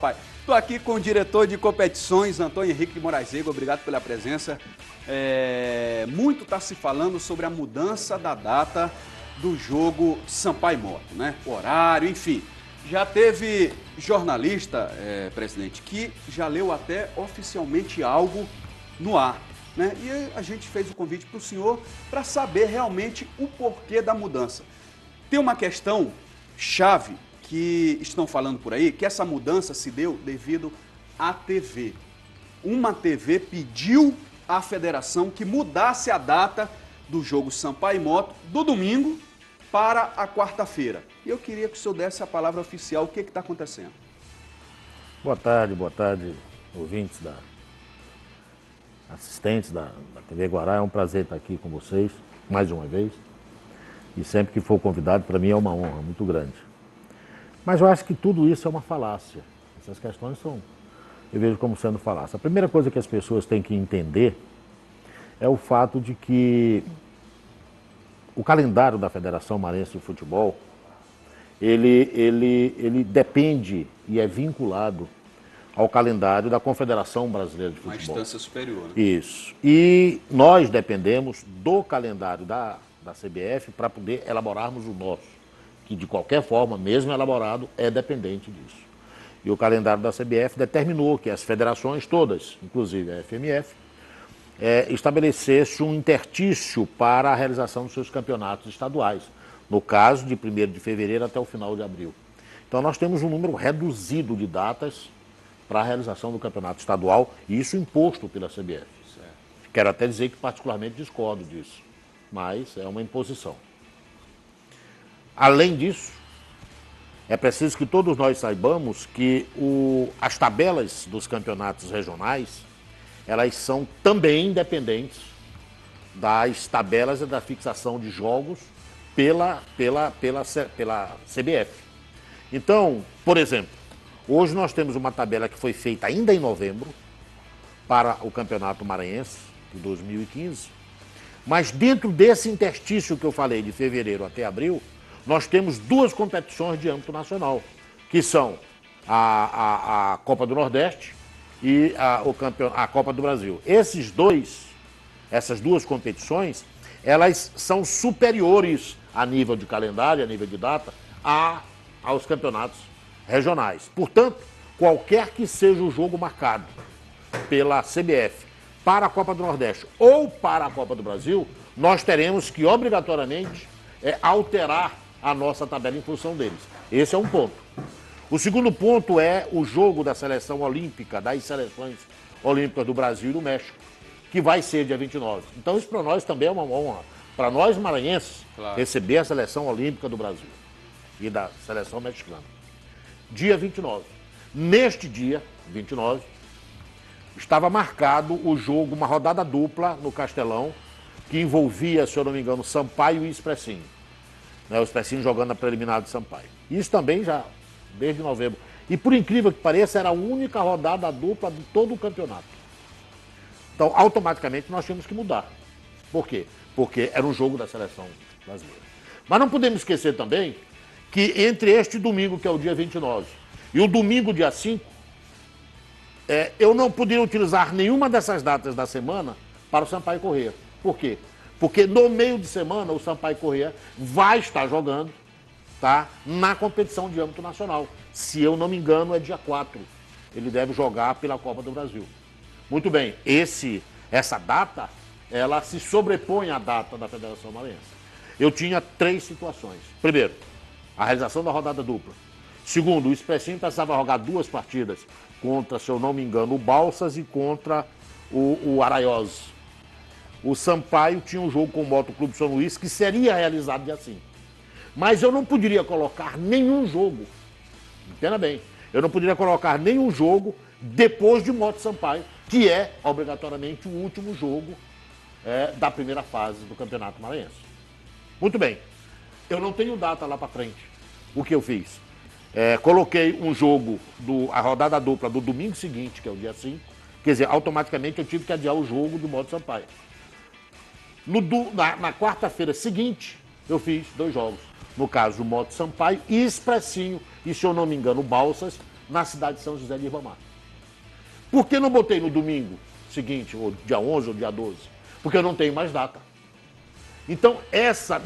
Pai. Estou aqui com o diretor de competições, Antônio Henrique de Moraes Rego. Obrigado pela presença. Muito está se falando sobre a mudança da data do jogo Sampaio Moto, né? O horário, enfim. Já teve jornalista, presidente, que já leu até oficialmente algo no ar, né? E a gente fez o convite para o senhor para saber realmente o porquê da mudança. Tem uma questão chave que estão falando por aí, que essa mudança se deu devido à TV. Uma TV pediu à federação que mudasse a data do jogo Sampaio Moto do domingo para a quarta-feira. E eu queria que o senhor desse a palavra oficial, o que está acontecendo? Boa tarde, ouvintes, assistentes da TV Guará. É um prazer estar aqui com vocês, mais uma vez. E sempre que for convidado, para mim é uma honra muito grande. Mas eu acho que tudo isso é uma falácia. Essas questões eu vejo como sendo falácia. A primeira coisa que as pessoas têm que entender é o fato de que o calendário da Federação Maranhense de Futebol, ele depende e é vinculado ao calendário da Confederação Brasileira de Futebol. Uma instância superior, né? Isso. E nós dependemos do calendário da CBF para poder elaborarmos o nosso, que de qualquer forma, mesmo elaborado, é dependente disso. E o calendário da CBF determinou que as federações todas, inclusive a FMF, estabelecesse um interstício para a realização dos seus campeonatos estaduais, no caso de 1º de fevereiro até o final de abril. Então nós temos um número reduzido de datas para a realização do campeonato estadual, e isso imposto pela CBF. Certo. Quero até dizer que particularmente discordo disso, mas é uma imposição. Além disso, é preciso que todos nós saibamos que as tabelas dos campeonatos regionais, elas são também independentes das tabelas e da fixação de jogos pela CBF. Então, por exemplo, hoje nós temos uma tabela que foi feita ainda em novembro para o Campeonato Maranhense de 2015, mas dentro desse interstício que eu falei de fevereiro até abril, nós temos duas competições de âmbito nacional, que são a Copa do Nordeste e a Copa do Brasil. Essas duas competições, elas são superiores a nível de calendário, a nível de data, aos campeonatos regionais. Portanto, qualquer que seja o jogo marcado pela CBF para a Copa do Nordeste ou para a Copa do Brasil, nós teremos que obrigatoriamente alterar a nossa tabela em função deles. Esse é um ponto. O segundo ponto é o jogo da seleção olímpica, das seleções olímpicas do Brasil e do México, que vai ser dia 29. Então isso para nós também é uma honra. Para nós maranhenses, claro, receber a seleção olímpica do Brasil e da seleção mexicana. Dia 29. Neste dia, 29, estava marcado o jogo, uma rodada dupla no Castelão, que envolvia, se eu não me engano, Sampaio e Expressinho. O Expressinho jogando a preliminar de Sampaio. Isso também já desde novembro. E por incrível que pareça, era a única rodada dupla de todo o campeonato. Então, automaticamente, nós tínhamos que mudar. Por quê? Porque era um jogo da seleção brasileira. Mas não podemos esquecer também que entre este domingo, que é o dia 29, e o domingo, dia 5, eu não poderia utilizar nenhuma dessas datas da semana para o Sampaio Corrêa. Por quê? Porque no meio de semana o Sampaio Corrêa vai estar jogando, tá, na competição de âmbito nacional. Se eu não me engano, é dia 4. Ele deve jogar pela Copa do Brasil. Muito bem, essa data, ela se sobrepõe à data da Federação Maranhense. Eu tinha 3 situações. Primeiro, a realização da rodada dupla. Segundo, o Expressinho precisava jogar 2 partidas contra, se eu não me engano, o Balsas e contra o Araiose. O Sampaio tinha um jogo com o Moto Clube São Luís que seria realizado dia 5. Mas eu não poderia colocar nenhum jogo, entenda bem, eu não poderia colocar nenhum jogo depois de Moto Sampaio, que é obrigatoriamente o último jogo da primeira fase do Campeonato Maranhense. Muito bem, eu não tenho data lá para frente. O que eu fiz? Coloquei um jogo, a rodada dupla do domingo seguinte, que é o dia 5, quer dizer, automaticamente eu tive que adiar o jogo do Moto Sampaio. Na quarta-feira seguinte, eu fiz 2 jogos. No caso, o Moto Sampaio e Expressinho, e se eu não me engano, o Balsas, na cidade de São José de Ribamar. Por que não botei no domingo seguinte, ou dia 11 ou dia 12? Porque eu não tenho mais data. Então, essa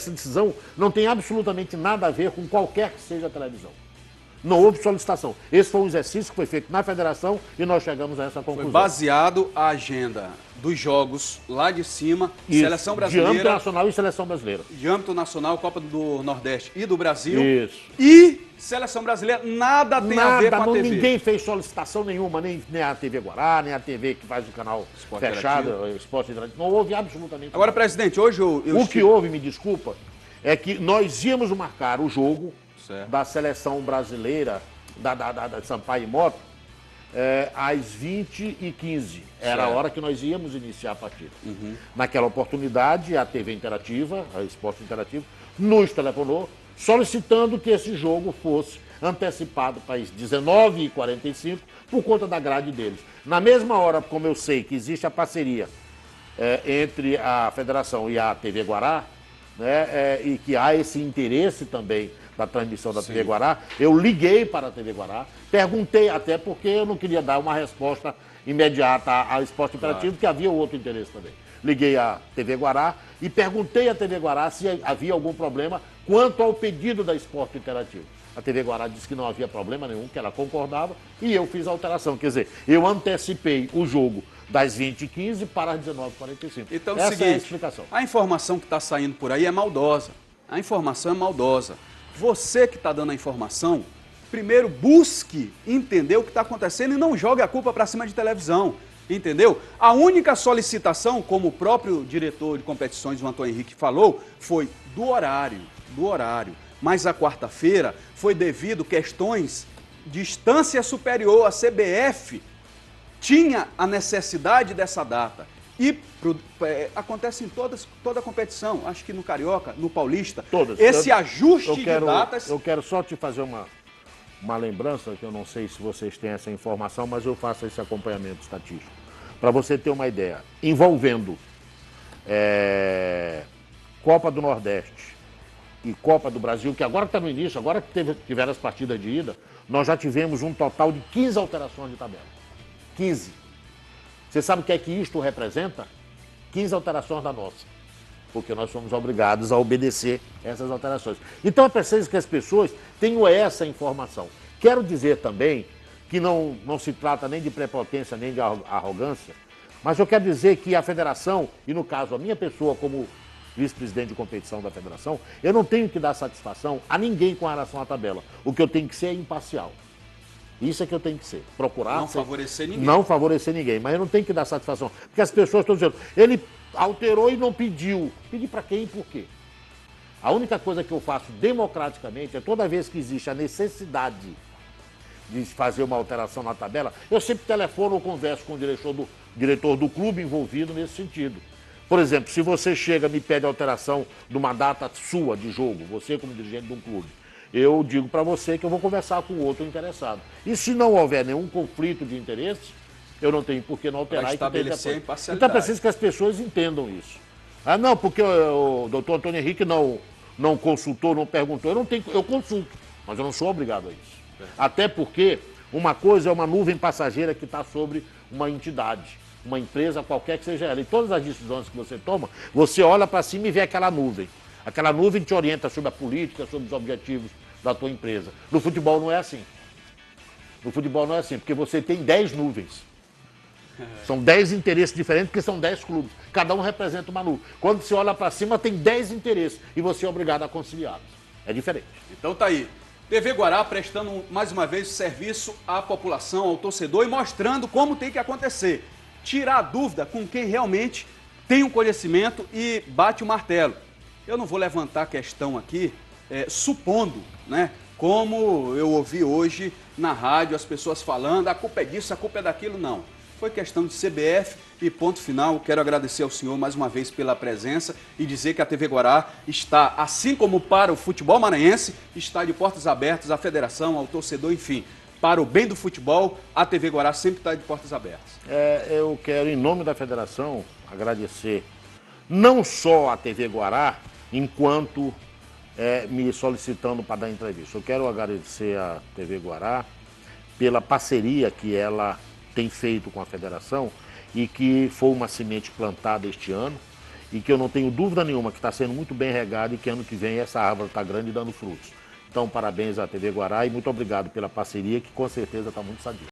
decisão não tem absolutamente nada a ver com qualquer que seja a televisão. Não houve solicitação. Esse foi um exercício que foi feito na federação e nós chegamos a essa conclusão. Foi baseado a agenda dos jogos lá de cima, Isso, Seleção Brasileira. De âmbito nacional e Seleção Brasileira. De âmbito nacional, Copa do Nordeste e do Brasil. Isso. E Seleção Brasileira, nada tem a ver com a TV. Ninguém fez solicitação nenhuma, nem a TV Guará, nem a TV que faz o canal Esporte fechado, Interativo. Esporte Interativo. Não houve absolutamente Agora, nada. presidente, hoje eu O que houve, me desculpa, é que nós íamos marcar o jogo da Seleção Brasileira, da Sampaio Moto, às 20h15. Era a hora que nós íamos iniciar a partida. Naquela oportunidade, a TV Interativa, a Esporte Interativo, nos telefonou solicitando que esse jogo fosse antecipado para as 19h45 por conta da grade deles. Na mesma hora, como eu sei que existe a parceria entre a federação e a TV Guará, né, e que há esse interesse também da transmissão da TV Guará, eu liguei para a TV Guará, perguntei até porque eu não queria dar uma resposta imediata ao Esporte Interativo, que havia outro interesse também. Liguei à TV Guará e perguntei à TV Guará se havia algum problema quanto ao pedido da Esporte Interativo. A TV Guará disse que não havia problema nenhum, que ela concordava, e eu fiz a alteração. Quer dizer, eu antecipei o jogo das 20h15 para as 19h45. Então, essa seguinte, é a explicação. A informação que está saindo por aí é maldosa. A informação é maldosa. Você que está dando a informação, primeiro busque entender o que está acontecendo e não jogue a culpa para cima de televisão. Entendeu? A única solicitação, como o próprio diretor de competições, o Antônio Henrique, falou, foi do horário. Mas a quarta-feira foi devido questões de instância superior. A CBF tinha a necessidade dessa data. E acontece em toda a competição, acho que no Carioca, no Paulista, todas. Esse ajuste de datas... Eu quero só te fazer uma lembrança, que eu não sei se vocês têm essa informação, mas eu faço esse acompanhamento estatístico. Para você ter uma ideia, envolvendo Copa do Nordeste e Copa do Brasil, que agora está no início, agora que tiveram as partidas de ida, nós já tivemos um total de 15 alterações de tabela. 15. Você sabe o que é que isto representa? 15 alterações da nossa. Porque nós somos obrigados a obedecer essas alterações. Então é preciso que as pessoas tenham essa informação. Quero dizer também que não se trata nem de prepotência, nem de arrogância, mas eu quero dizer que a federação, e no caso a minha pessoa como vice-presidente de competição da federação, eu não tenho que dar satisfação a ninguém com relação à tabela. O que eu tenho que ser é imparcial. Isso é que eu tenho que ser. Procurar... Não favorecer ninguém. Não favorecer ninguém, mas eu não tenho que dar satisfação. Porque as pessoas estão dizendo, ele alterou e não pediu. Pedir para quem e por quê? A única coisa que eu faço democraticamente é toda vez que existe a necessidade de fazer uma alteração na tabela, eu sempre telefono ou converso com o diretor do clube envolvido nesse sentido. Por exemplo, se você chega e me pede alteração de uma data sua de jogo, você como dirigente de um clube, eu digo para você que eu vou conversar com o outro interessado. E se não houver nenhum conflito de interesse, eu não tenho por que não alterar. Para estabelecer a imparcialidade. Então é preciso que as pessoas entendam isso. Ah, não, porque o doutor Antônio Henrique não consultou, não perguntou. Eu consulto, mas eu não sou obrigado a isso. Até porque uma coisa é uma nuvem passageira que está sobre uma entidade, uma empresa qualquer que seja ela. E todas as decisões que você toma, você olha para cima e vê aquela nuvem. Aquela nuvem te orienta sobre a política, sobre os objetivos da tua empresa. No futebol não é assim. No futebol não é assim, porque você tem 10 nuvens. São 10 interesses diferentes, porque são 10 clubes. Cada um representa uma nuvem. Quando você olha para cima, tem 10 interesses e você é obrigado a conciliá-los. É diferente. Então tá aí. TV Guará prestando mais uma vez serviço à população, ao torcedor e mostrando como tem que acontecer. Tirar a dúvida com quem realmente tem um conhecimento e bate o martelo. Eu não vou levantar a questão aqui, supondo, né? Como eu ouvi hoje na rádio as pessoas falando, a culpa é disso, a culpa é daquilo, não. Foi questão de CBF e ponto final. Quero agradecer ao senhor mais uma vez pela presença e dizer que a TV Guará está, assim como para o futebol maranhense, está de portas abertas à federação, ao torcedor, enfim. Para o bem do futebol, a TV Guará sempre está de portas abertas. Eu quero, em nome da federação, agradecer não só a TV Guará, enquanto me solicitando para dar entrevista. Eu quero agradecer à TV Guará pela parceria que ela tem feito com a federação e que foi uma semente plantada este ano e que eu não tenho dúvida nenhuma que está sendo muito bem regada e que ano que vem essa árvore está grande e dando frutos. Então, parabéns à TV Guará e muito obrigado pela parceria que com certeza está muito sadia.